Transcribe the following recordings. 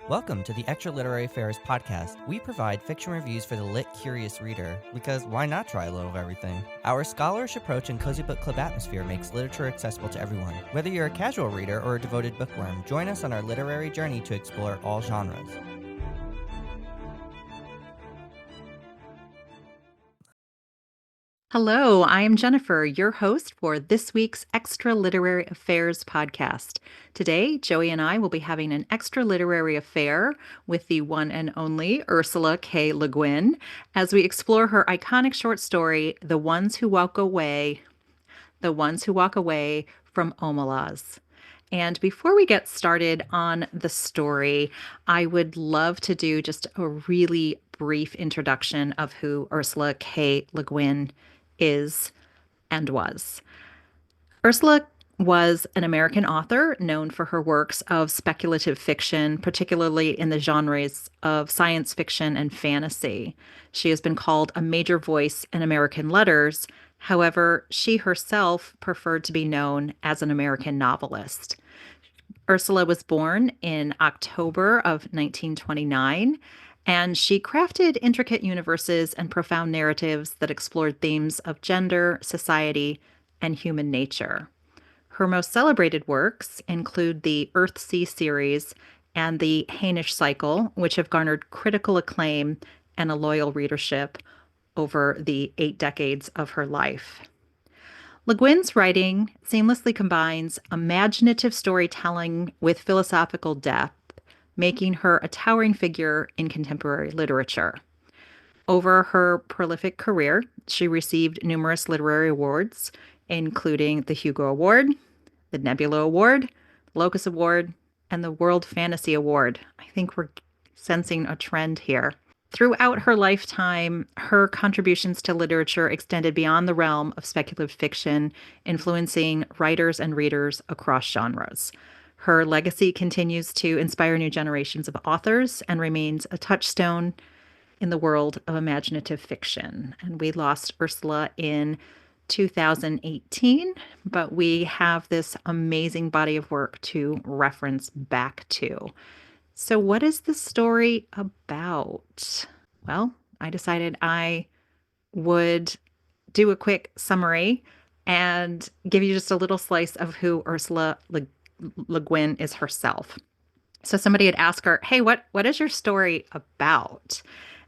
Welcome to the Extra Literary Affairs podcast. We provide fiction reviews for the lit, curious reader, because why not try a little of everything? Our scholarish approach and cozy book club atmosphere makes literature accessible to everyone. Whether you're a casual reader or a devoted bookworm, join us on our literary journey to explore all genres. Hello, I am Jennifer, your host for this week's Extra Literary Affairs podcast. Today, Joey and I will be having an extra literary affair with the one and only Ursula K. LeGuin as we explore her iconic short story, The Ones Who Walk Away from Omelas. And before we get started on the story, I would love to do just a really brief introduction of who Ursula K. LeGuin is and was. Ursula was an American author known for her works of speculative fiction, particularly in the genres of science fiction and fantasy. She has been called a major voice in American letters. However, she herself preferred to be known as an American novelist. Ursula was born in October of 1929, and she crafted intricate universes and profound narratives that explored themes of gender, society, and human nature. Her most celebrated works include the Earthsea series and the Hainish cycle, which have garnered critical acclaim and a loyal readership over the 8 decades of her life. Le Guin's writing seamlessly combines imaginative storytelling with philosophical depth, making her a towering figure in contemporary literature. Over her prolific career, she received numerous literary awards, including the Hugo Award, the Nebula Award, Locus Award, and the World Fantasy Award. I think we're sensing a trend here. Throughout her lifetime, her contributions to literature extended beyond the realm of speculative fiction, influencing writers and readers across genres. Her legacy continues to inspire new generations of authors and remains a touchstone in the world of imaginative fiction. And we lost Ursula in 2018, but we have this amazing body of work to reference back to. So, what is the story about? Well, I decided I would do a quick summary and give you just a little slice of who Ursula Le Guin is herself. So somebody had asked her, "Hey, what is your story about?"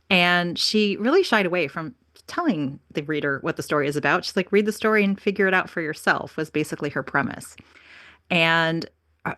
And she really shied away from telling the reader what the story is about. She's like, "Read the story and figure it out for yourself," was basically her premise. And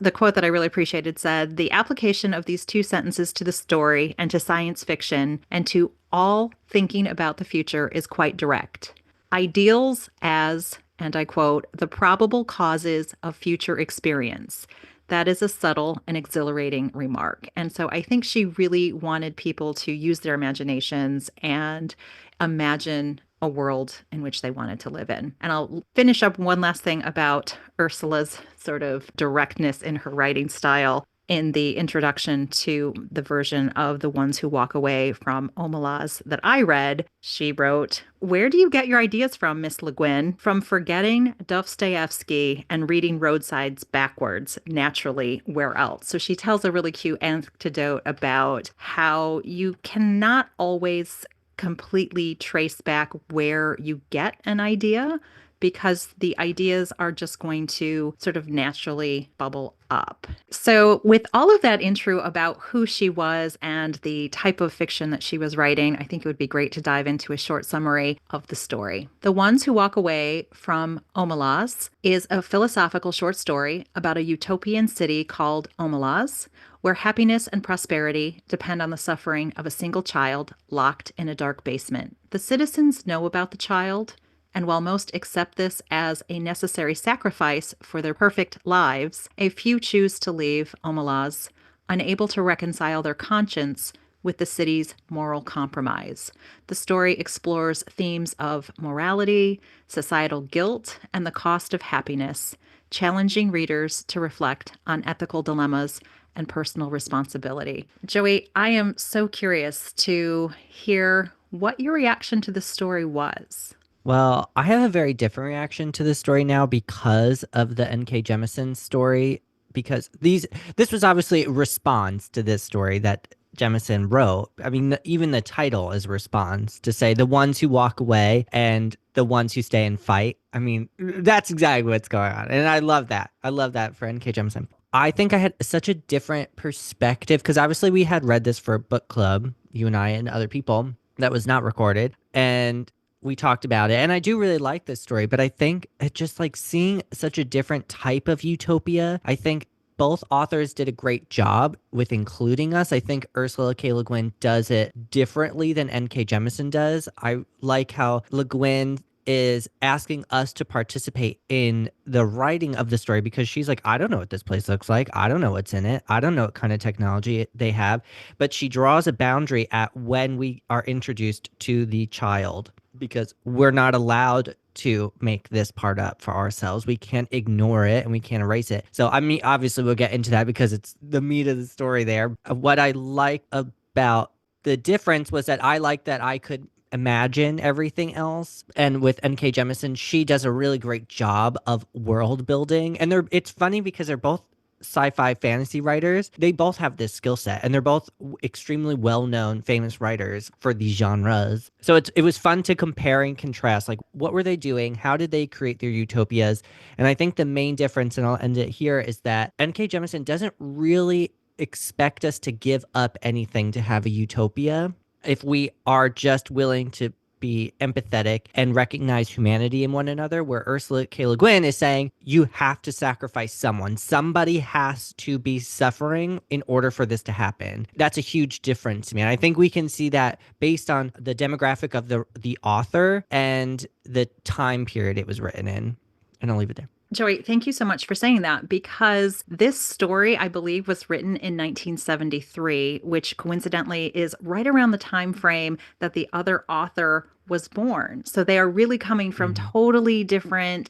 the quote that I really appreciated said, "The application of these 2 sentences to the story and to science fiction and to all thinking about the future is quite direct. Ideals as," and I quote, "the probable causes of future experience." That is a subtle and exhilarating remark. And so I think she really wanted people to use their imaginations and imagine a world in which they wanted to live in. And I'll finish up one last thing about Ursula's sort of directness in her writing style. In the introduction to the version of The Ones Who Walk Away from Omelas that I read, she wrote, "Where do you get your ideas from, Miss Le Guin? From forgetting Dostoevsky and reading roadsides backwards, naturally, where else?" So she tells a really cute anecdote about how you cannot always completely trace back where you get an idea, because the ideas are just going to sort of naturally bubble up. So with all of that intro about who she was and the type of fiction that she was writing, I think it would be great to dive into a short summary of the story. The Ones Who Walk Away from Omelas is a philosophical short story about a utopian city called Omelas, where happiness and prosperity depend on the suffering of a single child locked in a dark basement. The citizens know about the child, and while most accept this as a necessary sacrifice for their perfect lives, a few choose to leave Omelas, unable to reconcile their conscience with the city's moral compromise. The story explores themes of morality, societal guilt, and the cost of happiness, challenging readers to reflect on ethical dilemmas and personal responsibility. Joey, I am so curious to hear what your reaction to the story was. Well, I have a very different reaction to this story now because of the N.K. Jemisin story because this was obviously a response to this story that Jemison wrote. I mean, even the title is a response to say the ones who walk away and the ones who stay and fight. I mean, that's exactly what's going on. And I love that. I love that for N.K. Jemisin. I think I had such a different perspective because obviously we had read this for a book club, you and I and other people that was not recorded. And we talked about it. And I do really like this story, but I think it just like seeing such a different type of utopia. I think both authors did a great job with including us. I think Ursula K. LeGuin does it differently than N.K. Jemisin does. I like how LeGuin is asking us to participate in the writing of the story because she's like, I don't know what this place looks like. I don't know what's in it. I don't know what kind of technology they have. But she draws a boundary at when we are introduced to the child because we're not allowed to make this part up for ourselves. We can't ignore it and we can't erase it. So, I mean, obviously, we'll get into that because it's the meat of the story there. What I like about the difference was that I like that I could imagine everything else. And with N.K. Jemisin, she does a really great job of world building. And it's funny because they're both sci-fi fantasy writers. They both have this skill set and they're both extremely well-known famous writers for these genres. So it was fun to compare and contrast, like what were they doing? How did they create their utopias? And I think the main difference, and I'll end it here, is that N.K. Jemisin doesn't really expect us to give up anything to have a utopia if we are just willing to be empathetic and recognize humanity in one another, where Ursula K. Le Guin is saying you have to sacrifice someone. Somebody has to be suffering in order for this to happen. That's a huge difference to me. And I think we can see that based on the demographic of the author and the time period it was written in. And I'll leave it there. Joey, thank you so much for saying that because this story, I believe, was written in 1973, which coincidentally is right around the time frame that the other author was born. So they are really coming from totally different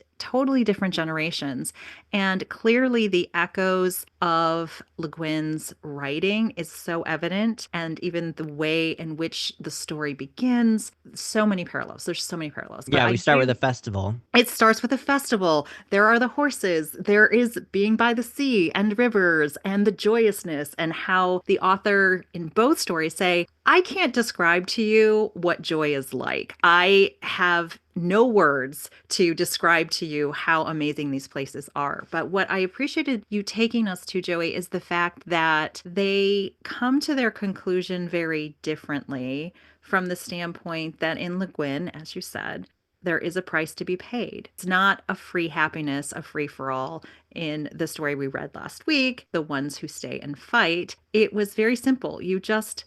generations. And clearly the echoes of Le Guin's writing is so evident. And even the way in which the story begins, so many parallels. There's so many parallels. Yeah, we start with a festival. It starts with a festival. There are the horses. There is being by the sea and rivers and the joyousness and how the author in both stories say, I can't describe to you what joy is like. I have no words to describe to you how amazing these places are. But what I appreciated you taking us to, Joey, is the fact that they come to their conclusion very differently from the standpoint that in Le Guin, as you said, there is a price to be paid. It's not a free happiness, a free for all. In the story we read last week, The Ones Who Stay and Fight, it was very simple. You just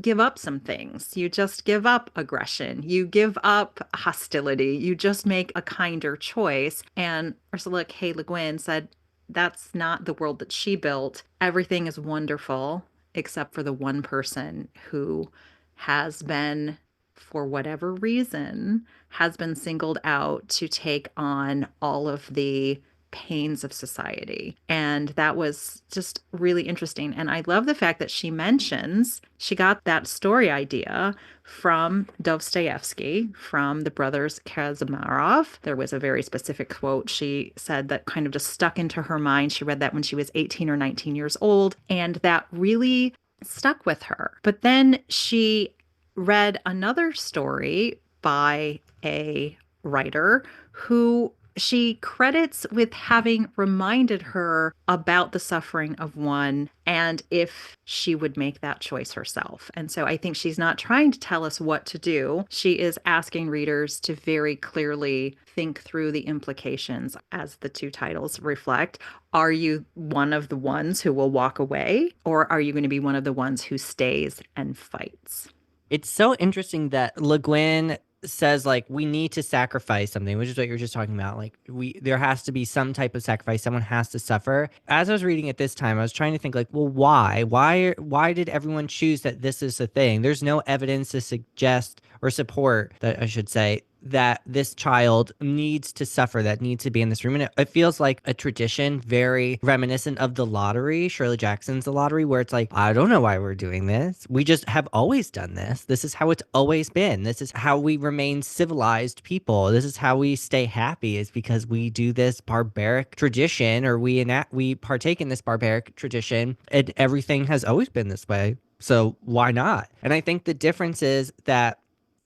give up some things. You just give up aggression. You give up hostility. You just make a kinder choice. And Ursula K. Le Guin said, that's not the world that she built. Everything is wonderful except for the one person who has been, for whatever reason, has been singled out to take on all of the pains of society. And that was just really interesting. And I love the fact that she mentions she got that story idea from Dostoevsky, from the brothers Karamazov. There was a very specific quote she said that kind of just stuck into her mind. She read that when she was 18 or 19 years old, and that really stuck with her. But then she read another story by a writer who she credits with having reminded her about the suffering of one and if she would make that choice herself. And so I think she's not trying to tell us what to do. She is asking readers to very clearly think through the implications, as the two titles reflect. Are you one of the ones who will walk away, or are you going to be one of the ones who stays and fights? It's so interesting that Le Guin says, like, we need to sacrifice something, which is what you were just talking about. Like, there has to be some type of sacrifice. Someone has to suffer. As I was reading it this time, I was trying to think, like, well, why? Why did everyone choose that this is a thing? There's no evidence to suggest or support that, I should say, that this child needs to suffer, that needs to be in this room. And it feels like a tradition very reminiscent of the lottery, Shirley Jackson's The Lottery, where it's like, I don't know why we're doing this. We just have always done this. This is how it's always been. This is how we remain civilized people. This is how we stay happy, is because we do this barbaric tradition, or we partake in this barbaric tradition, and everything has always been this way. So why not? And I think the difference is that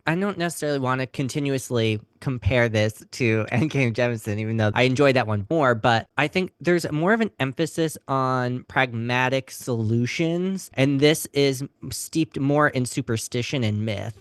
I don't necessarily want to continuously compare this to N.K. Jemisin, even though I enjoy that one more. But I think there's more of an emphasis on pragmatic solutions. And this is steeped more in superstition and myth,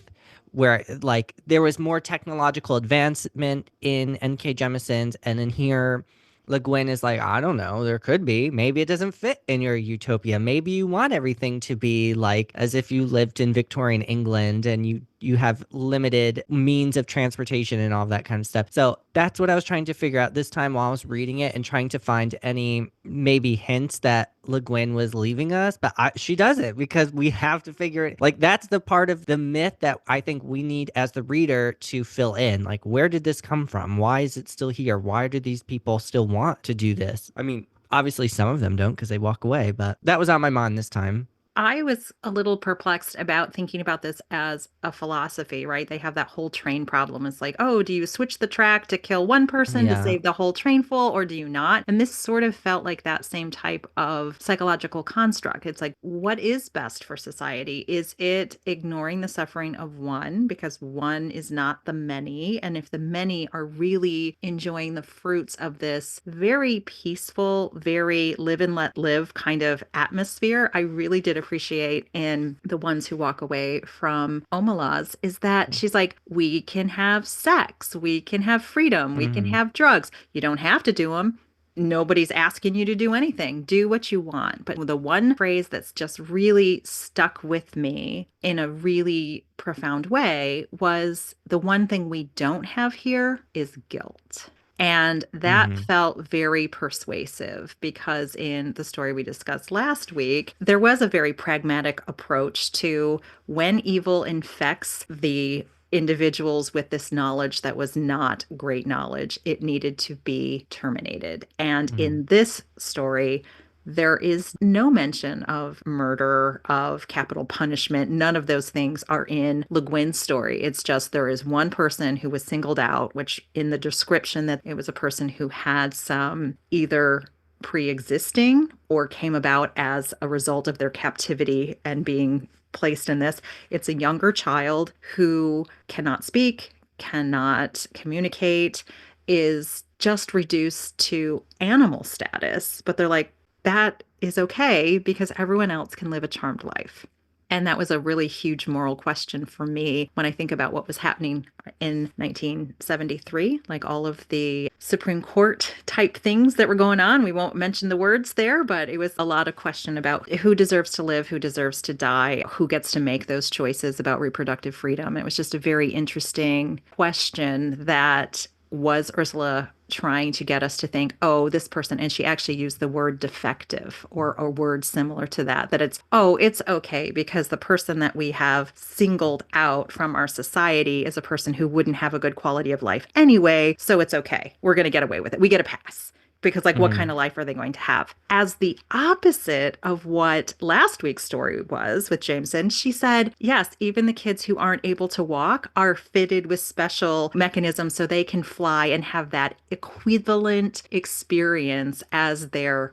where like there was more technological advancement in N.K. Jemison's, and in here LeGuin is like, I don't know, there could be. Maybe it doesn't fit in your utopia. Maybe you want everything to be like as if you lived in Victorian England and you have limited means of transportation and all of that kind of stuff. So that's what I was trying to figure out this time while I was reading it, and trying to find any maybe hints that LeGuin was leaving us. But she doesn't, because we have to figure it. Like, that's the part of the myth that I think we need as the reader to fill in. Like, where did this come from? Why is it still here? Why do these people still want to do this? I mean, obviously some of them don't because they walk away, but that was on my mind this time. I was a little perplexed about thinking about this as a philosophy, right? They have that whole train problem. It's like, oh, do you switch the track to kill one person to Yeah. save the whole train full, or do you not? And this sort of felt like that same type of psychological construct. It's like, what is best for society? Is it ignoring the suffering of one because one is not the many? And if the many are really enjoying the fruits of this very peaceful, very live and let live kind of atmosphere, I really did appreciate in the ones who walk away from Omelas is that she's like, we can have sex, we can have freedom, we can Hmm. have drugs. You don't have to do them. Nobody's asking you to do anything. Do what you want. But the one phrase that's just really stuck with me in a really profound way was, the one thing we don't have here is guilt. And that Hmm. felt very persuasive because in the story we discussed last week, there was a very pragmatic approach to when evil infects the individuals with this knowledge that was not great knowledge, it needed to be terminated. And Hmm. in this story, there is no mention of murder, of capital punishment. None of those things are in Le Guin's story. It's just there is one person who was singled out, which in the description that it was a person who had some either pre-existing or came about as a result of their captivity and being placed in this. It's a younger child who cannot speak, cannot communicate, is just reduced to animal status, but they're like, that is okay because everyone else can live a charmed life. And that was a really huge moral question for me when I think about what was happening in 1973, like all of the Supreme Court type things that were going on. We won't mention the words there, but it was a lot of question about who deserves to live, who deserves to die, who gets to make those choices about reproductive freedom. It was just a very interesting question that was Ursula trying to get us to think, oh, this person, and she actually used the word defective or a word similar to that, that it's, oh, it's okay because the person that we have singled out from our society is a person who wouldn't have a good quality of life anyway. So it's okay. We're going to get away with it. We get a pass because like what kind Hmm. of life are they going to have, as the opposite of what last week's story was with Jameson. She said, yes, even the kids who aren't able to walk are fitted with special mechanisms so they can fly and have that equivalent experience as their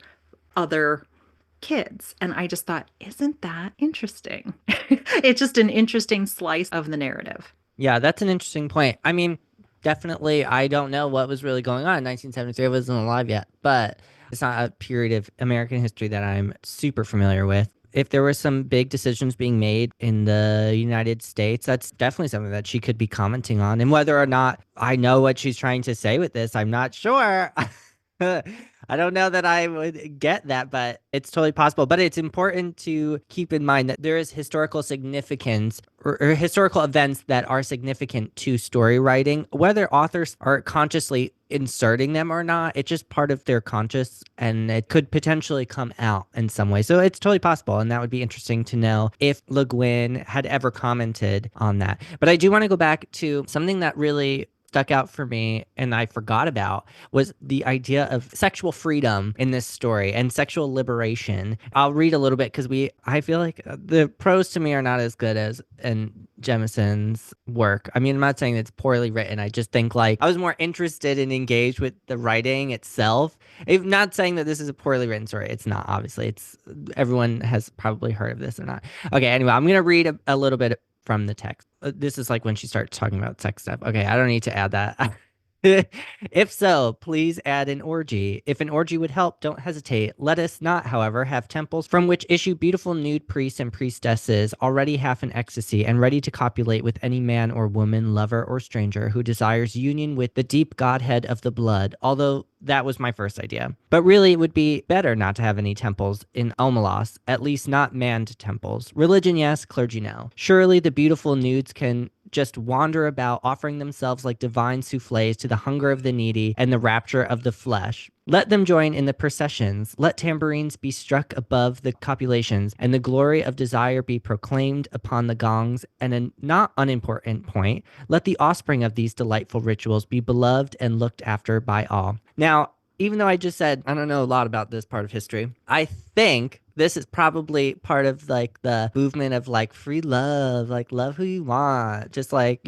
other kids. And I just thought, isn't that interesting? It's just an interesting slice of the narrative. Yeah, that's an interesting point. I mean, definitely, I don't know what was really going on in 1973. I wasn't alive yet, but it's not a period of American history that I'm super familiar with. If there were some big decisions being made in the United States, that's definitely something that she could be commenting on. And whether or not I know what she's trying to say with this, I'm not sure. I don't know that I would get that, but it's totally possible. But it's important to keep in mind that there is historical significance, or historical events that are significant to story writing, whether authors are consciously inserting them or not. It's just part of their conscious and it could potentially come out in some way. So it's totally possible. And that would be interesting to know if Le Guin had ever commented on that. But I do want to go back to something that really stuck out for me and I forgot about was the idea of sexual freedom in this story and sexual liberation. I'll read a little bit because I feel like the prose to me are not as good as in Jemison's work. I mean, I'm not saying it's poorly written. I just think like I was more interested and engaged with the writing itself. I'm not saying that this is a poorly written story. It's not, obviously. It's everyone has probably heard of this or not. Okay, anyway, I'm gonna read a little bit from the text. This is like when she starts talking about sex stuff. Okay, I don't need to add that. If so, please add an orgy. If an orgy would help, don't hesitate. Let us not, however, have temples from which issue beautiful nude priests and priestesses, already half in ecstasy and ready to copulate with any man or woman, lover or stranger, who desires union with the deep godhead of the blood, although that was my first idea. But really, it would be better not to have any temples in Omelas, at least not manned temples. Religion, yes, clergy, no. Surely the beautiful nudes can just wander about offering themselves like divine souffles to the hunger of the needy and the rapture of the flesh. Let them join in the processions. Let tambourines be struck above the copulations, and the glory of desire be proclaimed upon the gongs. And a not unimportant point, let the offspring of these delightful rituals be beloved and looked after by all. Now, even though I just said I don't know a lot about this part of history, I think this is probably part of like the movement of like free love, like love who you want, just like,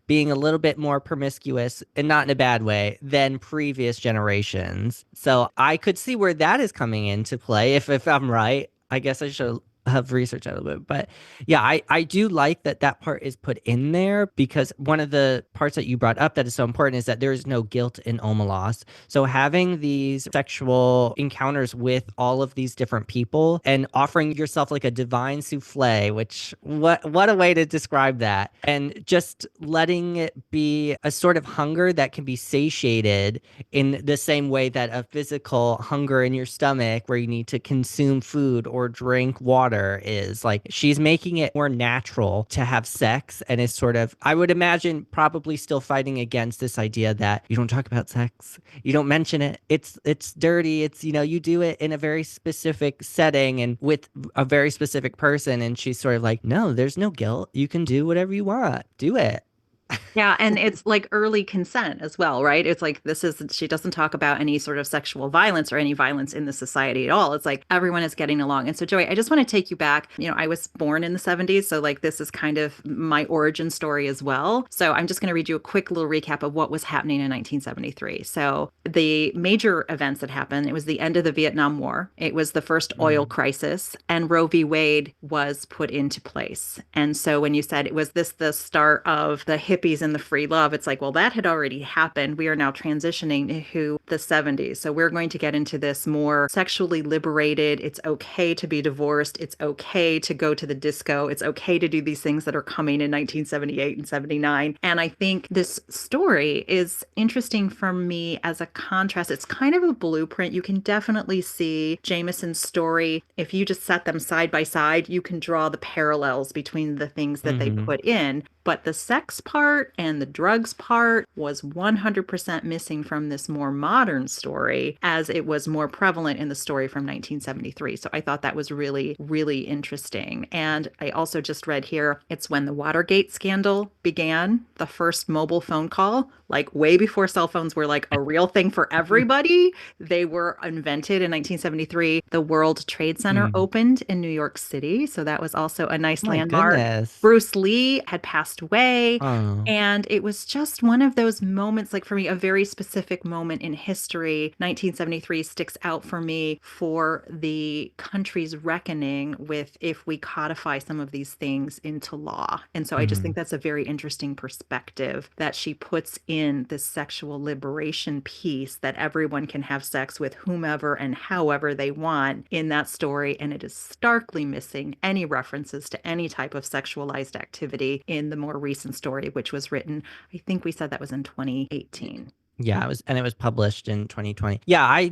being a little bit more promiscuous and not in a bad way than previous generations. So I could see where that is coming into play if I'm right. I guess I should have researched that a little bit. But yeah, I do like that that part is put in there because one of the parts that you brought up that is so important is that there is no guilt in Omelas. So having these sexual encounters with all of these different people and offering yourself like a divine souffle, which what a way to describe that. And just letting it be a sort of hunger that can be satiated in the same way that a physical hunger in your stomach where you need to consume food or drink water is. Like she's making it more natural to have sex and is sort of, I would imagine, probably still fighting against this idea that you don't talk about sex, you don't mention it, it's dirty, it's you do it in a very specific setting and with a very specific person, and she's sort of like, no, there's no guilt, you can do whatever you want, do it. Yeah, and it's like early consent as well, right? It's like she doesn't talk about any sort of sexual violence or any violence in the society at all. It's like everyone is getting along. And so, Joey, I just want to take you back. I was born in the 70s, so like this is kind of my origin story as well. So I'm just going to read you a quick little recap of what was happening in 1973. So the major events that happened, it was the end of the Vietnam War. It was the first oil Mm. crisis, and Roe v. Wade was put into place. And so when you said it was this the start of the hippies and the free love, it's like, well, that had already happened. We are now transitioning to the 70s. So we're going to get into this more sexually liberated. It's okay to be divorced. It's okay to go to the disco. It's okay to do these things that are coming in 1978 and 79. And I think this story is interesting for me as a contrast. It's kind of a blueprint. You can definitely see Jameson's story. If you just set them side by side, you can draw the parallels between the things that they Mm-hmm. put in. But the sex part and the drugs part was 100% missing from this more modern story, as it was more prevalent in the story from 1973. So I thought that was really, really interesting. And I also just read here it's when the Watergate scandal began, the first mobile phone call, like way before cell phones were like a real thing for everybody. They were invented in 1973. The World Trade Center Mm. opened in New York City. So that was also a nice My landmark. goodness. Bruce Lee had passed away. Oh. And it was just one of those moments, like for me, a very specific moment in history. 1973 sticks out for me for the country's reckoning with if we codify some of these things into law. And so I just think Mm. that's a very interesting perspective that she puts in this sexual liberation piece that everyone can have sex with whomever and however they want in that story. And it is starkly missing any references to any type of sexualized activity in the more recent story, which was written, I think we said that was in 2018. Yeah, it was published in 2020. Yeah,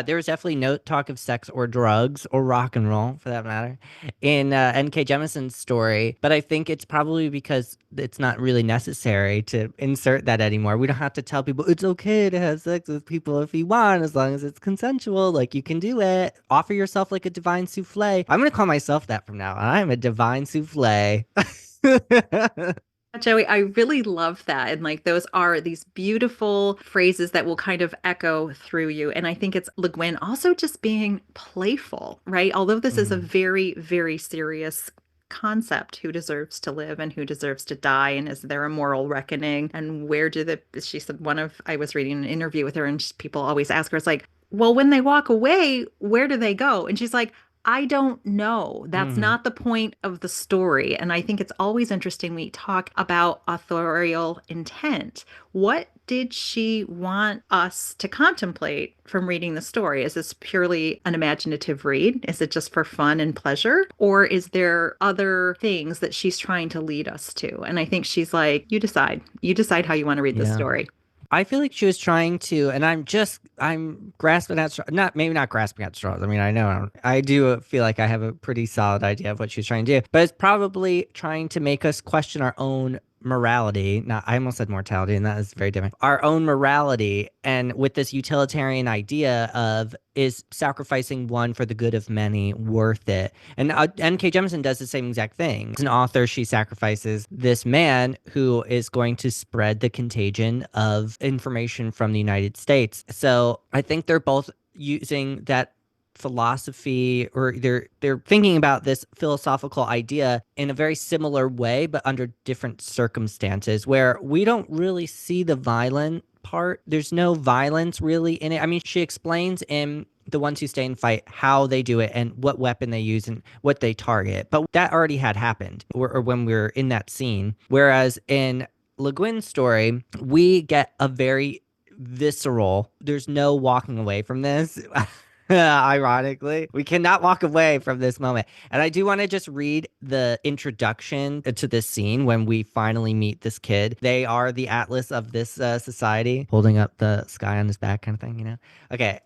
there was definitely no talk of sex or drugs or rock and roll for that matter in N.K. Jemisin's story, but I think it's probably because it's not really necessary to insert that anymore. We don't have to tell people it's okay to have sex with people if you want as long as it's consensual. Like you can do it. Offer yourself like a divine souffle. I'm going to call myself that from now on. I'm a divine souffle. Joey, I really love that. And like those are these beautiful phrases that will kind of echo through you. And I think it's Le Guin also just being playful, right? Although this is a Mhm. very, very serious concept, who deserves to live and who deserves to die, and is there a moral reckoning? And where do the, she said, I was reading an interview with her, and people always ask her, it's like, well, when they walk away, where do they go? And she's like, I don't know. That's Mhm. not the point of the story. And I think it's always interesting we talk about authorial intent. What did she want us to contemplate from reading the story? Is this purely an imaginative read? Is it just for fun and pleasure? Or is there other things that she's trying to lead us to? And I think she's like, you decide. You decide how you want to read this Yeah. story. I feel like she was trying to, and I'm grasping at not maybe not grasping at straws. I mean, I do feel like I have a pretty solid idea of what she's trying to do, but it's probably trying to make us question our own morality. Not, I almost said mortality, and that is very different. Our own morality, and with this utilitarian idea of is sacrificing one for the good of many worth it? And N.K. Jemisin does the same exact thing. As an author, she sacrifices this man who is going to spread the contagion of information from the United States. So I think they're both using that philosophy, or they're thinking about this philosophical idea in a very similar way but under different circumstances where we don't really see the violent part. There's no violence really in it. I mean, she explains in the ones who stay and fight how they do it and what weapon they use and what they target, but that already had happened, or when we were in that scene. Whereas in Le Guin's story, we get a very visceral, there's no walking away from this. Ironically, we cannot walk away from this moment. And I do want to just read the introduction to this scene when we finally meet this kid. They are the atlas of this society, holding up the sky on his back, kind of thing, you know? Okay.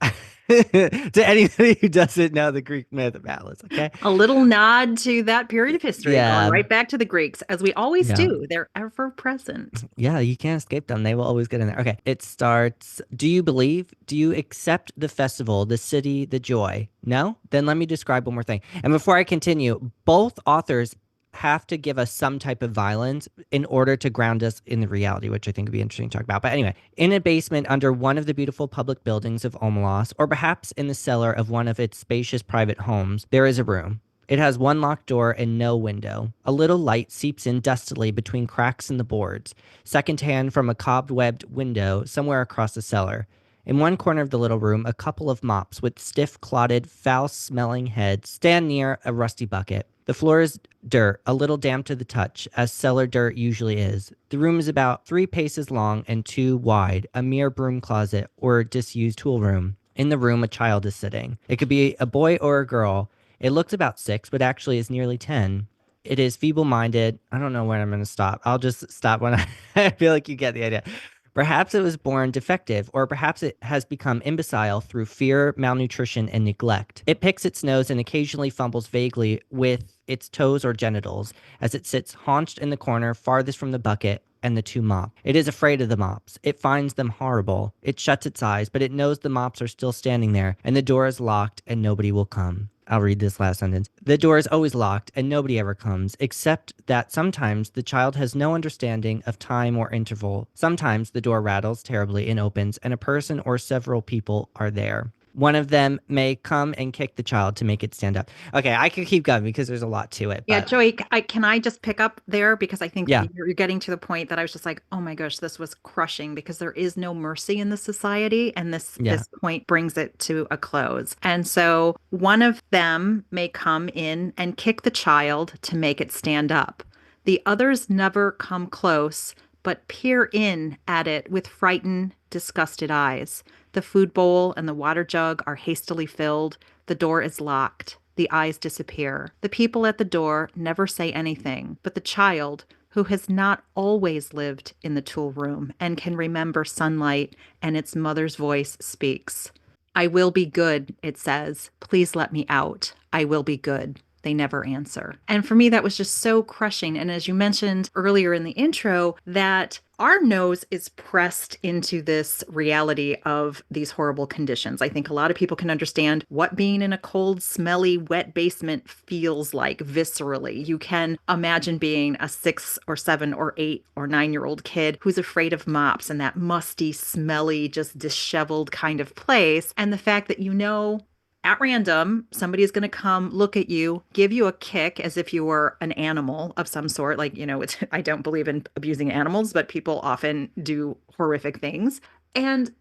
To anybody who doesn't know the Greek myth of Atlas, okay? A little nod to that period of history, going Yeah. right back to the Greeks, as we always Yeah. do. They're ever present. Yeah, you can't escape them. They will always get in there. Okay. It starts. Do you believe? Do you accept the festival, the city, the joy? No? Then let me describe one more thing. And before I continue, both authors have to give us some type of violence in order to ground us in the reality, which I think would be interesting to talk about. But anyway, in a basement under one of the beautiful public buildings of Omelas, or perhaps in the cellar of one of its spacious private homes, there is a room. It has one locked door and no window. A little light seeps in dustily between cracks in the boards, secondhand from a cobwebbed window somewhere across the cellar. In one corner of the little room, a couple of mops with stiff, clotted, foul-smelling heads stand near a rusty bucket. The floor is dirt, a little damp to the touch, as cellar dirt usually is. The room is about 3 paces long and 2 wide, a mere broom closet or disused tool room. In the room, a child is sitting. It could be a boy or a girl. It looks about 6, but actually is nearly 10. It is feeble-minded. I don't know when I'm going to stop. I'll just stop when I feel like you get the idea. Perhaps it was born defective, or perhaps it has become imbecile through fear, malnutrition, and neglect. It picks its nose and occasionally fumbles vaguely with its toes or genitals as it sits haunched in the corner farthest from the bucket and the 2 mops. It is afraid of the mops. It finds them horrible. It shuts its eyes, but it knows the mops are still standing there, and the door is locked and nobody will come. I'll read this last sentence. The door is always locked and nobody ever comes, except that sometimes the child has no understanding of time or interval. Sometimes the door rattles terribly and opens, and a person or several people are there. One of them may come and kick the child to make it stand up. Okay, I could keep going because there's a lot to it, Yeah, but Joey, can I just pick up there? Because I think yeah, you're getting to the point that I was just like, oh my gosh, this was crushing, because there is no mercy in the society, and yeah. this point brings it to a close. And so one of them may come in and kick the child to make it stand up. The others never come close, but peer in at it with frightened, disgusted eyes. The food bowl and the water jug are hastily filled. The door is locked. The eyes disappear. The people at the door never say anything, but the child, who has not always lived in the tool room and can remember sunlight and its mother's voice speaks. I will be good, it says. Please let me out. I will be good. They never answer. And for me, that was just so crushing. And as you mentioned earlier in the intro, that our nose is pressed into this reality of these horrible conditions. I think a lot of people can understand what being in a cold, smelly, wet basement feels like viscerally. You can imagine being a 6 or 7 or 8 or 9-year-old kid who's afraid of mops and that musty, smelly, just disheveled kind of place. And the fact that at random, somebody is going to come look at you, give you a kick as if you were an animal of some sort. Like, I don't believe in abusing animals, but people often do horrific things. And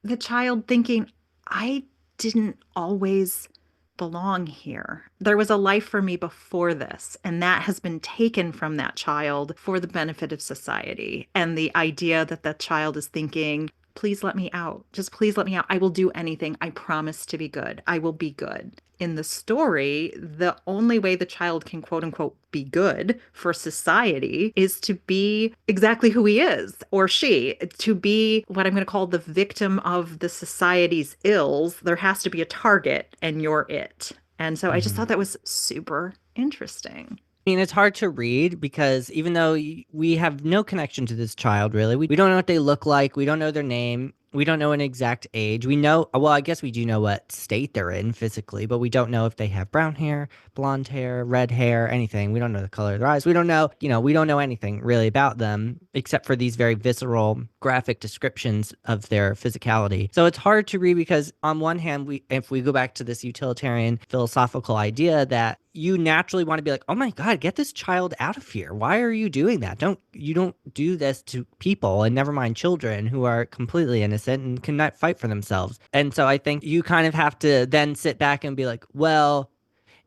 the child thinking, I didn't always belong here. There was a life for me before this, and that has been taken from that child for the benefit of society. And the idea that that child is thinking, please let me out. Just please let me out. I will do anything. I promise to be good. I will be good. In the story, the only way the child can quote unquote be good for society is to be exactly who he is or she, to be what I'm going to call the victim of the society's ills. There has to be a target, and you're it. And so I just thought that was super interesting. I mean, it's hard to read because even though we have no connection to this child, really, we don't know what they look like. We don't know their name. We don't know an exact age. We know, well, I guess we do know what state they're in physically, but we don't know if they have brown hair, blonde hair, red hair, anything. We don't know the color of their eyes. We don't know, we don't know anything really about them except for these very visceral, graphic descriptions of their physicality. So it's hard to read because on one hand, if we go back to this utilitarian philosophical idea that you naturally want to be like, oh my God, get this child out of here. Why are you doing that? You don't do this to people, and never mind children who are completely innocent and cannot fight for themselves. And so I think you kind of have to then sit back and be like, well,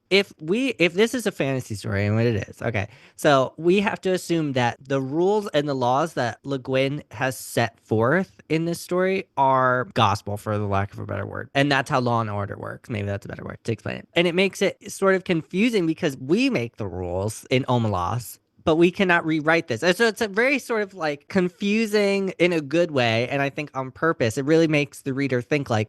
if this is a fantasy story, and what it is, okay, so we have to assume that the rules and the laws that LeGuin has set forth in this story are gospel, for the lack of a better word, and that's how law and order works. Maybe that's a better word to explain it. And it makes it sort of confusing because we make the rules in Omelas, but we cannot rewrite this. And so it's a very sort of like confusing in a good way, and I think on purpose. It really makes the reader think like,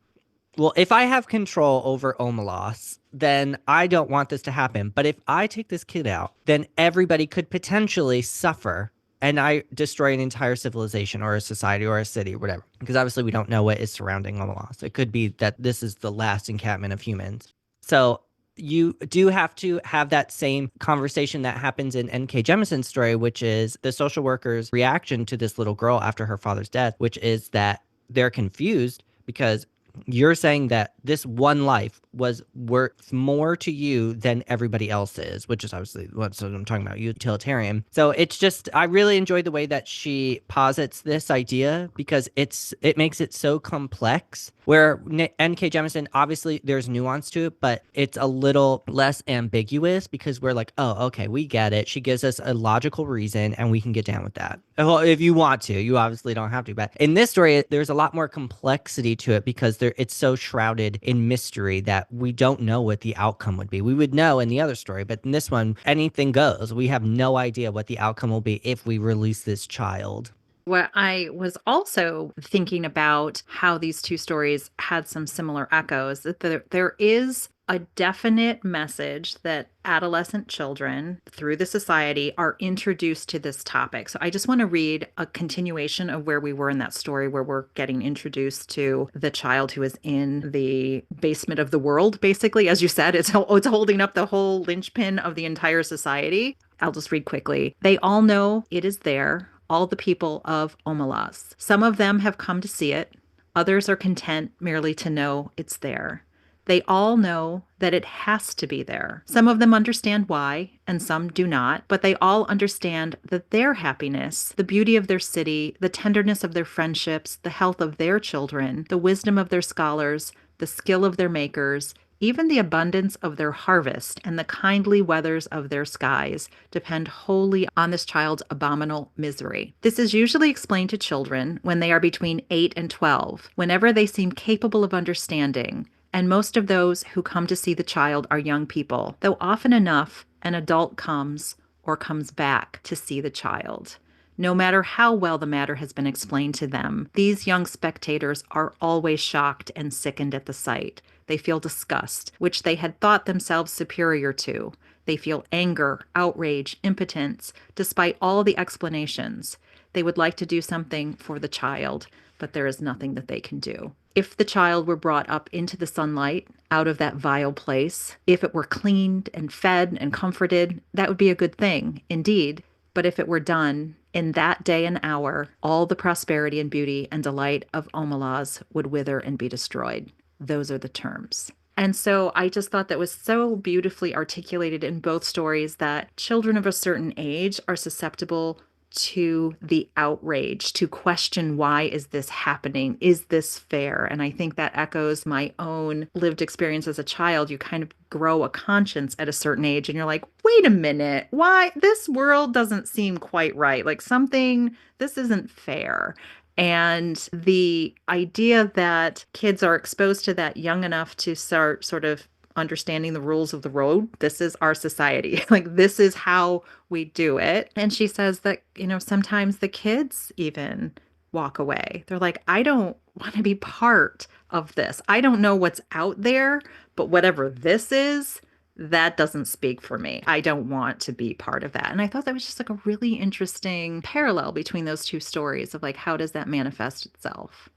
well, if I have control over Omelas, then I don't want this to happen. But if I take this kid out, then everybody could potentially suffer, and I destroy an entire civilization or a society or a city or whatever. Because obviously we don't know what is surrounding Omelas. It could be that this is the last encampment of humans. So you do have to have that same conversation that happens in N.K. Jemison's story, which is the social worker's reaction to this little girl after her father's death, which is that they're confused because you're saying that this one life was worth more to you than everybody else's, which is obviously what I'm talking about, utilitarian. So it's just, I really enjoyed the way that she posits this idea because it makes it so complex, where N.K. Jemisin, obviously there's nuance to it, but it's a little less ambiguous because we're like, oh, okay, we get it. She gives us a logical reason and we can get down with that. Well, if you want to, you obviously don't have to, but in this story, there's a lot more complexity to it because it's so shrouded in mystery that we don't know what the outcome would be. We would know in the other story, but in this one, anything goes. We have no idea what the outcome will be if we release this child. What I was also thinking about how these two stories had some similar echoes, that there is a definite message that adolescent children through the society are introduced to this topic. So I just want to read a continuation of where we were in that story, where we're getting introduced to the child who is in the basement of the world, basically. As you said, it's holding up the whole linchpin of the entire society. I'll just read quickly. They all know it is there, all the people of Omelas. Some of them have come to see it. Others are content merely to know it's there. They all know that it has to be there. Some of them understand why, and some do not, but they all understand that their happiness, the beauty of their city, the tenderness of their friendships, the health of their children, the wisdom of their scholars, the skill of their makers, even the abundance of their harvest and the kindly weathers of their skies depend wholly on this child's abominable misery. This is usually explained to children when they are between 8 and 12, whenever they seem capable of understanding, and most of those who come to see the child are young people, though often enough an adult comes or comes back to see the child. No matter how well the matter has been explained to them, these young spectators are always shocked and sickened at the sight. They feel disgust, which they had thought themselves superior to. They feel anger, outrage, impotence, despite all the explanations. They would like to do something for the child, but there is nothing that they can do. If the child were brought up into the sunlight, out of that vile place, if it were cleaned and fed and comforted, that would be a good thing, indeed. But if it were done in that day and hour, all the prosperity and beauty and delight of Omelas would wither and be destroyed. Those are the terms. And so I just thought that was so beautifully articulated in both stories that children of a certain age are susceptible to the outrage, to question, why is this happening? Is this fair? And I think that echoes my own lived experience as a child. You kind of grow a conscience at a certain age and you're like, wait a minute, why? This world doesn't seem quite right. Like something, this isn't fair. And the idea that kids are exposed to that young enough to start sort of understanding the rules of the road. This is our society. Like, this is how we do it. And she says that, sometimes the kids even walk away. They're like, I don't want to be part of this. I don't know what's out there, but whatever this is, that doesn't speak for me. I don't want to be part of that. And I thought that was just like a really interesting parallel between those two stories of like, how does that manifest itself?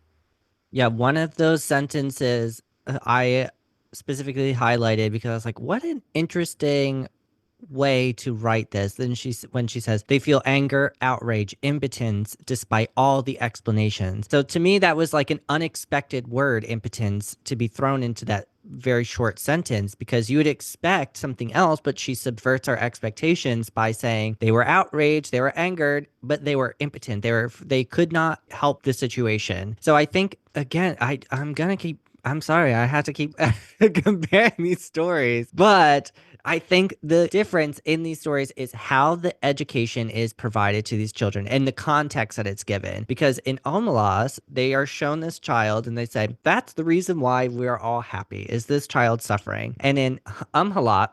Yeah, one of those sentences I specifically highlighted because I was like, what an interesting way to write this. Then when she says they feel anger, outrage, impotence despite all the explanations. So to me, that was like an unexpected word, impotence, to be thrown into that very short sentence because you would expect something else, but she subverts our expectations by saying they were outraged, they were angered, but they were impotent. They could not help the situation. So I think again, I'm sorry, I had to keep comparing these stories, but I think the difference in these stories is how the education is provided to these children and the context that it's given. Because in Omelas, they are shown this child and they say, that's the reason why we're all happy, is this child suffering. And in Umhalat,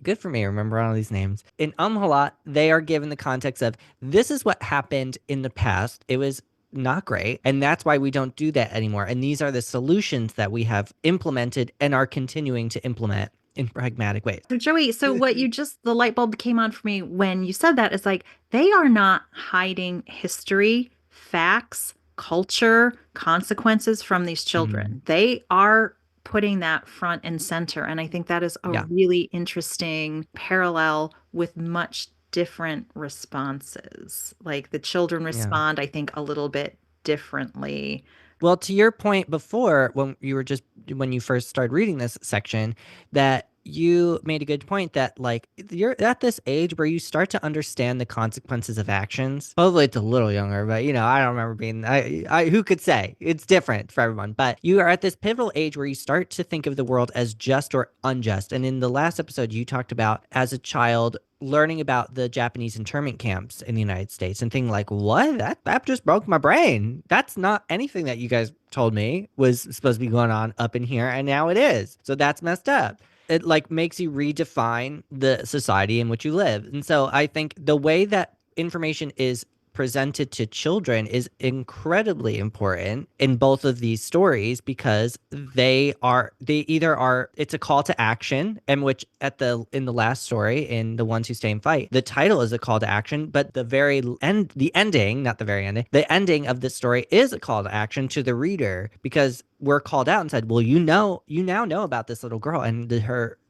good for me, remember all these names. In Umhalat, they are given the context of this is what happened in the past. It was not great. And that's why we don't do that anymore. And these are the solutions that we have implemented and are continuing to implement in pragmatic ways. So Joey, the light bulb came on for me when you said that. It's like they are not hiding history, facts, culture, consequences from these Mhm. children. They are putting that front and center. And I think that is a Yeah. really interesting parallel with much different responses. Like the children Yeah. respond, I think, a little bit differently. Well, to your point before, when you first started reading this section, that you made a good point that like you're at this age where you start to understand the consequences of actions. Hopefully it's a little younger, but I don't remember being I who could say? It's different for everyone. But you are at this pivotal age where you start to think of the world as just or unjust. And in the last episode you talked about as a child learning about the Japanese internment camps in the United States and thinking like, what? That just broke my brain. That's not anything that you guys told me was supposed to be going on up in here, and now it is. So that's messed up. It like makes you redefine the society in which you live. And so I think the way that information is presented to children is incredibly important in both of these stories because they either are it's a call to action, and which in the last story, in The Ones Who Stay and Fight, the title is a call to action, but the ending, not the very ending, the ending of this story is a call to action to the reader because we're called out and said, well, you now know about this little girl and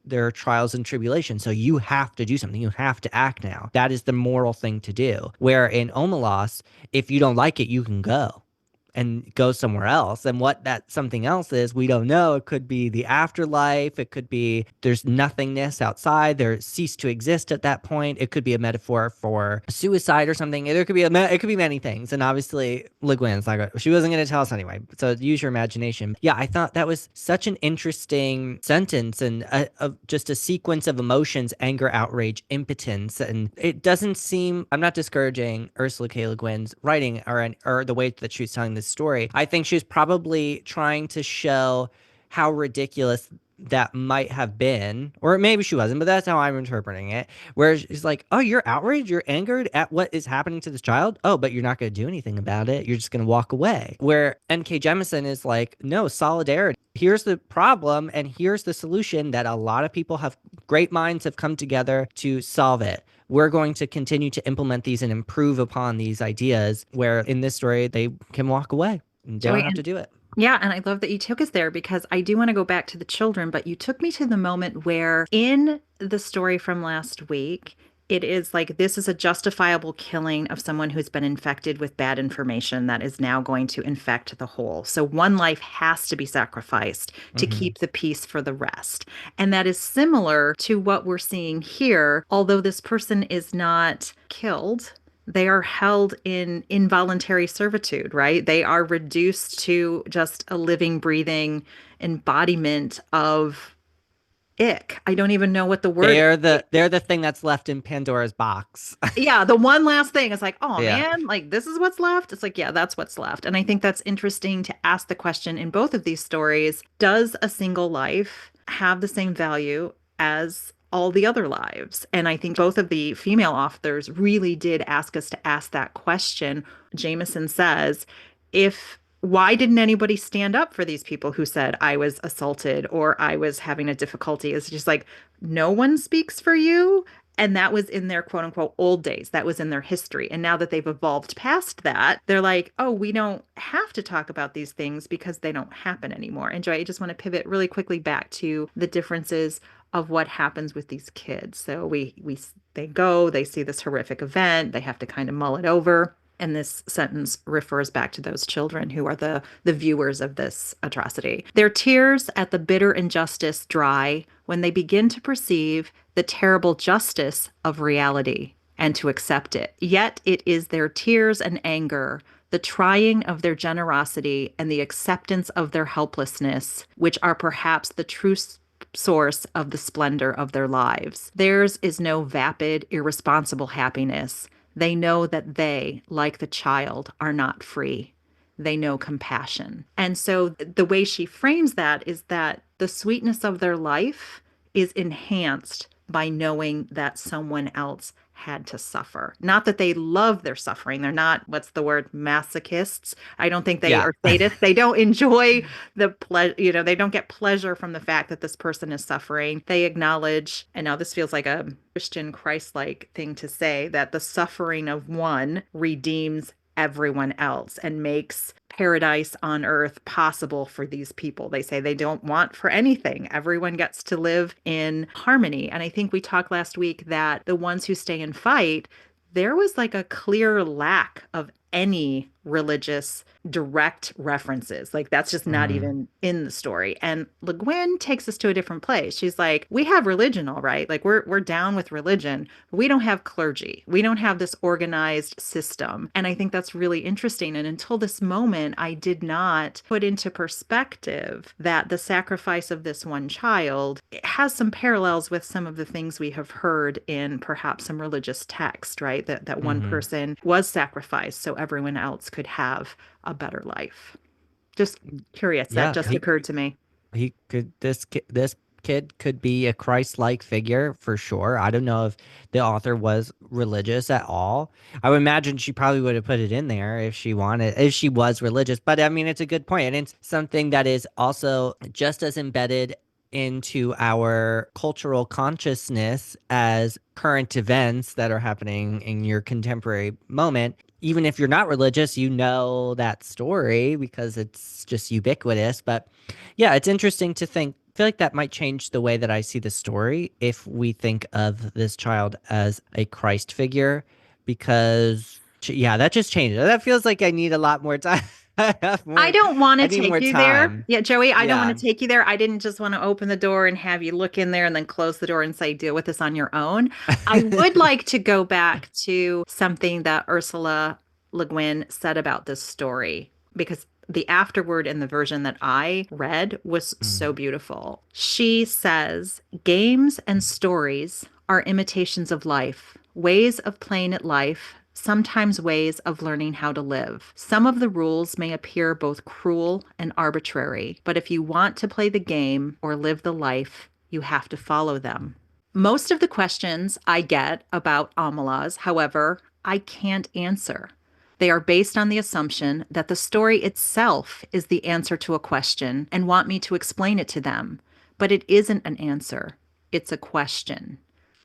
their trials and tribulations. So you have to do something. You have to act now. That is the moral thing to do. Where in Omelas, if you don't like it, you can go and go somewhere else. And what that something else is, we don't know. It could be the afterlife. It could be there's nothingness outside. There cease to exist at that point. It could be a metaphor for suicide or something. It could be many things. And obviously, LeGuin's like she wasn't going to tell us anyway. So use your imagination. Yeah, I thought that was such an interesting sentence and just a sequence of emotions: anger, outrage, impotence. And it doesn't seem. I'm not discouraging Ursula K. Le Guin's writing or the way that she's telling this story. I think she's probably trying to show how ridiculous that might have been, or maybe she wasn't, but that's how I'm interpreting it. Where she's like, "Oh, you're outraged, you're angered at what is happening to this child. Oh, but you're not going to do anything about it. You're just going to walk away." Where N.K. Jemisin is like, "No, solidarity. Here's the problem, and here's the solution that a lot of people have, great minds have come together to solve it. We're going to continue to implement these and improve upon these ideas." Where in this story, they can walk away. They don't Joey, have to do it. yeah, and I love that you took us there because I do want to go back to the children, but you took me to the moment where in the story from last week, it is like this is a justifiable killing of someone who's been infected with bad information that is now going to infect the whole. So one life has to be sacrificed to Hmm. keep the peace for the rest. And that is similar to what we're seeing here, although this person is not killed, they are held in involuntary servitude, right? They are reduced to just a living, breathing embodiment of ick. I don't even know what the word is. They're the thing that's left in Pandora's box. Yeah, the one last thing is like, oh Yeah. man, like this is what's left. It's like, yeah, that's what's left. And I think that's interesting to ask the question in both of these stories, does a single life have the same value as all the other lives? And I think both of the female authors really did ask us to ask that question. Jameson says, if why didn't anybody stand up for these people who said I was assaulted or I was having a difficulty? It's just like no one speaks for you. And that was in their quote unquote old days. That was in their history. And now that they've evolved past that, they're like, oh, we don't have to talk about these things because they don't happen anymore. And Joy, I just want to pivot really quickly back to the differences of what happens with these kids. So they go, they see this horrific event, they have to kind of mull it over. And this sentence refers back to those children who are the viewers of this atrocity. Their tears at the bitter injustice dry when they begin to perceive the terrible justice of reality and to accept it. Yet it is their tears and anger, the trying of their generosity, and the acceptance of their helplessness, which are perhaps the true source of the splendor of their lives. Theirs is no vapid, irresponsible happiness. They know that they, like the child, are not free. They know compassion. And so the way she frames that is that the sweetness of their life is enhanced by knowing that someone else had to suffer. Not that they love their suffering. They're not, what's the word, masochists. I don't think they Yeah. are sadists. They don't enjoy the pleasure, they don't get pleasure from the fact that this person is suffering. They acknowledge, and now this feels like a Christian Christ-like thing to say, that the suffering of one redeems everyone else and makes paradise on earth possible for these people. They say they don't want for anything. Everyone gets to live in harmony. And I think we talked last week that the ones who stay and fight, there was like a clear lack of any religious direct references. Like that's just not Hmm. even in the story. And LeGuin takes us to a different place. She's like, we have religion, all right. Like we're down with religion. But we don't have clergy. We don't have this organized system. And I think that's really interesting. And until this moment, I did not put into perspective that the sacrifice of this one child has some parallels with some of the things we have heard in perhaps some religious text, right? That one Hmm. person was sacrificed so everyone else could have a better life. Just curious, that Yeah. just occurred to me. He could this kid could be a Christ-like figure for sure. I don't know if the author was religious at all. I would imagine she probably would have put it in there if she wanted, if she was religious. But I mean, it's a good point, and it's something that is also just as embedded into our cultural consciousness as current events that are happening in your contemporary moment. Even if you're not religious, you know that story because it's just ubiquitous. But yeah, it's interesting to think. I feel like that might change the way that I see the story if we think of this child as a Christ figure, because yeah, that just changes. That feels like I need a lot more time. I have I more. don't want I to need take more you there. time. Yeah, Joey, I don't want Yeah. to take you there. I didn't just want to open the door and have you look in there and then close the door and say, deal with this on your own. I would like to go back to something that Ursula Le Guin said about this story because the afterword in the version that I read was Mm. so beautiful. She says, games and stories are imitations of life, ways of playing at life sometimes ways of learning how to live. Some of the rules may appear both cruel and arbitrary, but if you want to play the game or live the life, you have to follow them. Most of the questions I get about Omelas, however, I can't answer. They are based on the assumption that the story itself is the answer to a question and want me to explain it to them. But it isn't an answer, it's a question.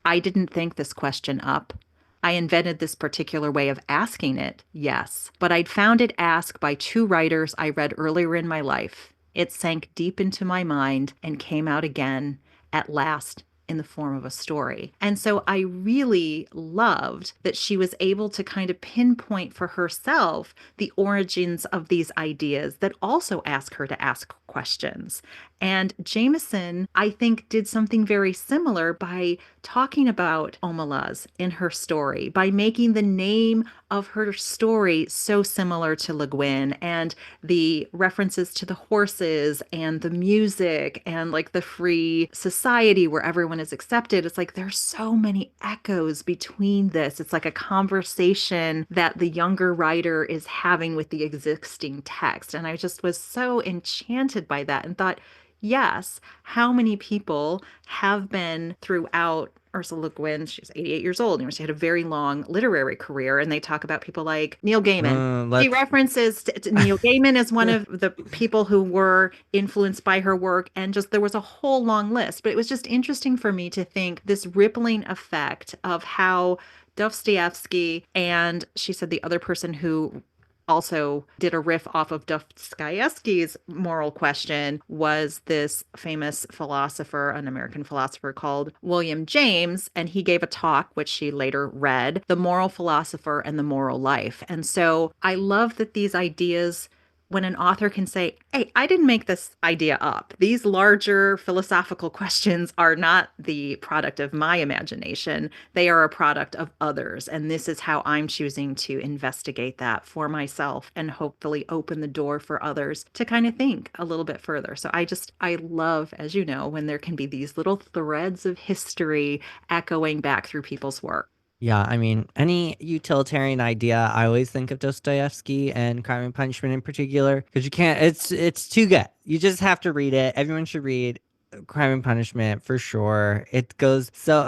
I didn't think this question up. I invented this particular way of asking it, yes, but I'd found it asked by two writers I read earlier in my life. It sank deep into my mind and came out again, at last, in the form of a story. And so I really loved that she was able to kind of pinpoint for herself the origins of these ideas that also ask her to ask questions. And Jameson, I think, did something very similar by talking about Omelas in her story, by making the name of her story so similar to LeGuin, and the references to the horses and the music and like the free society where everyone is accepted. It's like there's so many echoes between this. It's like a conversation that the younger writer is having with the existing text. And I just was so enchanted by that and thought, yes, how many people have been throughout Ursula Le Guin? She's 88 years old. You know, she had a very long literary career, and they talk about people like Neil Gaiman. She Let's. references to Neil Gaiman as one of the people who were influenced by her work, and just there was a whole long list. But it was just interesting for me to think this rippling effect of how Dostoevsky, and she said the other person who also did a riff off of Dostoevsky's moral question was this famous philosopher, an American philosopher called William James, and he gave a talk which she later read, The Moral Philosopher and the Moral Life. And so I love that these ideas, when an author can say, hey, I didn't make this idea up. These larger philosophical questions are not the product of my imagination. They are a product of others. And this is how I'm choosing to investigate that for myself and hopefully open the door for others to kind of think a little bit further. So I love, as you know, when there can be these little threads of history echoing back through people's work. Yeah, I mean, any utilitarian idea, I always think of Dostoevsky and Crime and Punishment in particular, because you can't. It's too good. You just have to read it. Everyone should read Crime and Punishment for sure. It goes so.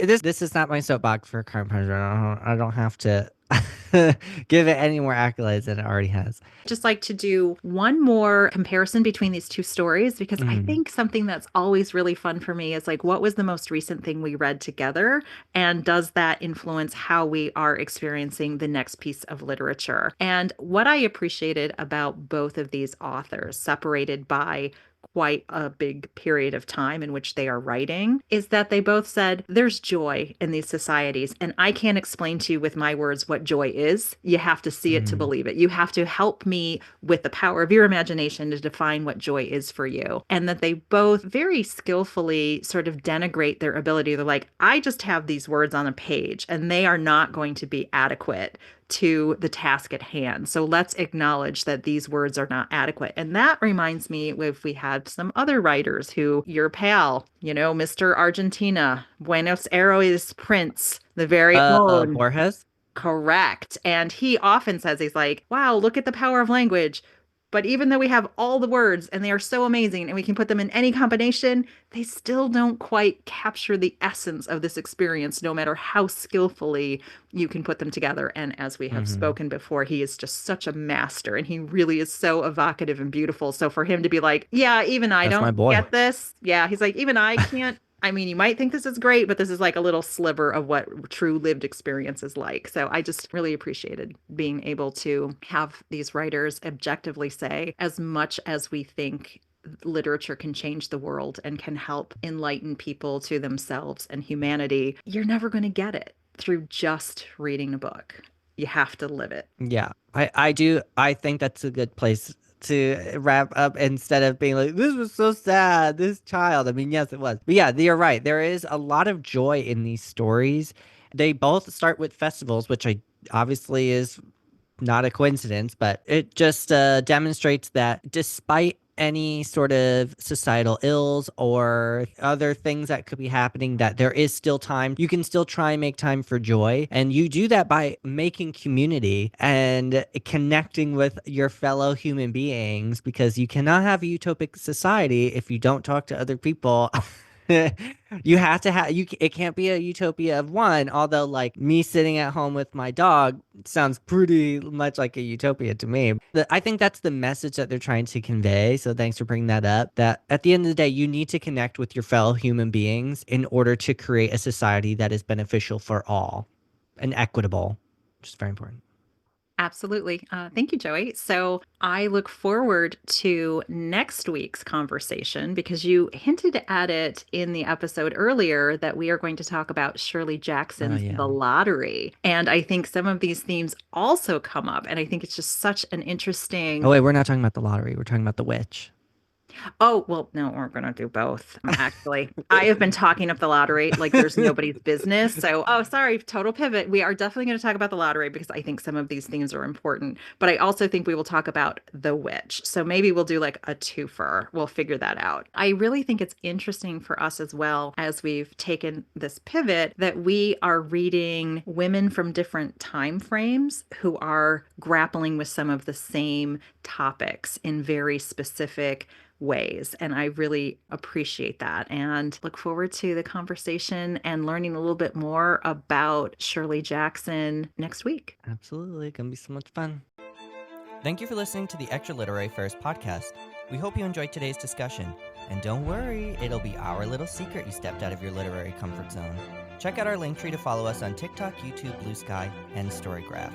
This is not my soapbox for Crime and Punishment. I don't have to give it any more accolades than it already has. Just like to do one more comparison between these two stories because I Mm. think something that's always really fun for me is like, what was the most recent thing we read together? And does that influence how we are experiencing the next piece of literature? And what I appreciated about both of these authors, separated by quite a big period of time in which they are writing, is that they both said there's joy in these societies. And I can't explain to you with my words what joy is. You have to see it to Mm. believe it. You have to help me with the power of your imagination to define what joy is for you. And that they both very skillfully sort of denigrate their ability. They're like, I just have these words on a page and they are not going to be adequate to the task at hand. So let's acknowledge that these words are not adequate. And that reminds me if we had some other writers who, your pal, you know, Mr. Argentina, Buenos Aires Prince, the very own. Borges. Correct. And he often says, he's like, wow, look at the power of language. But even though we have all the words and they are so amazing and we can put them in any combination, they still don't quite capture the essence of this experience, no matter how skillfully you can put them together. And as we have Hmm. spoken before, he is just such a master and he really is so evocative and beautiful. So for him to be like, yeah, even I That's my don't boy. get this. Yeah, he's like, even I can't. I mean, you might think this is great, but this is like a little sliver of what true lived experience is like. So I just really appreciated being able to have these writers objectively say, as much as we think literature can change the world and can help enlighten people to themselves and humanity, you're never going to get it through just reading a book. You have to live it. Yeah, I do. I think that's a good place to wrap up instead of being like, this was so sad, this child. I mean, yes, it was. But yeah, you're right. There is a lot of joy in these stories. They both start with festivals, which I obviously is not a coincidence, but it just demonstrates that despite any sort of societal ills or other things that could be happening, that there is still time. You can still try and make time for joy. And you do that by making community and connecting with your fellow human beings, because you cannot have a utopic society if you don't talk to other people. You have to have it can't be a utopia of one, although like me sitting at home with my dog sounds pretty much like a utopia to me. I think that's the message that they're trying to convey, so thanks for bringing that up, that at the end of the day you need to connect with your fellow human beings in order to create a society that is beneficial for all and equitable, which is very important. Absolutely. Thank you, Joey. So I look forward to next week's conversation because you hinted at it in the episode earlier that we are going to talk about Shirley Jackson's Yeah. The Lottery. And I think some of these themes also come up. And I think it's just such an interesting. Oh wait, we're not talking about the lottery, we're talking about the witch. Oh, well, no, we're going to do both. Actually, I have been talking of the lottery like there's nobody's business. So, oh, sorry, total pivot. We are definitely going to talk about the lottery because I think some of these themes are important. But I also think we will talk about the witch. So maybe we'll do like a twofer. We'll figure that out. I really think it's interesting for us as well, as we've taken this pivot, that we are reading women from different time frames who are grappling with some of the same topics in very specific ways. And I really appreciate that and look forward to the conversation and learning a little bit more about Shirley Jackson next week. Absolutely, gonna be so much fun. Thank you for listening to the Extra Literary Affairs podcast. We hope you enjoyed today's discussion. And don't worry, it'll be our little secret you stepped out of your literary comfort zone. Check out our link tree to follow us on TikTok, YouTube, Blue Sky, and Storygraph.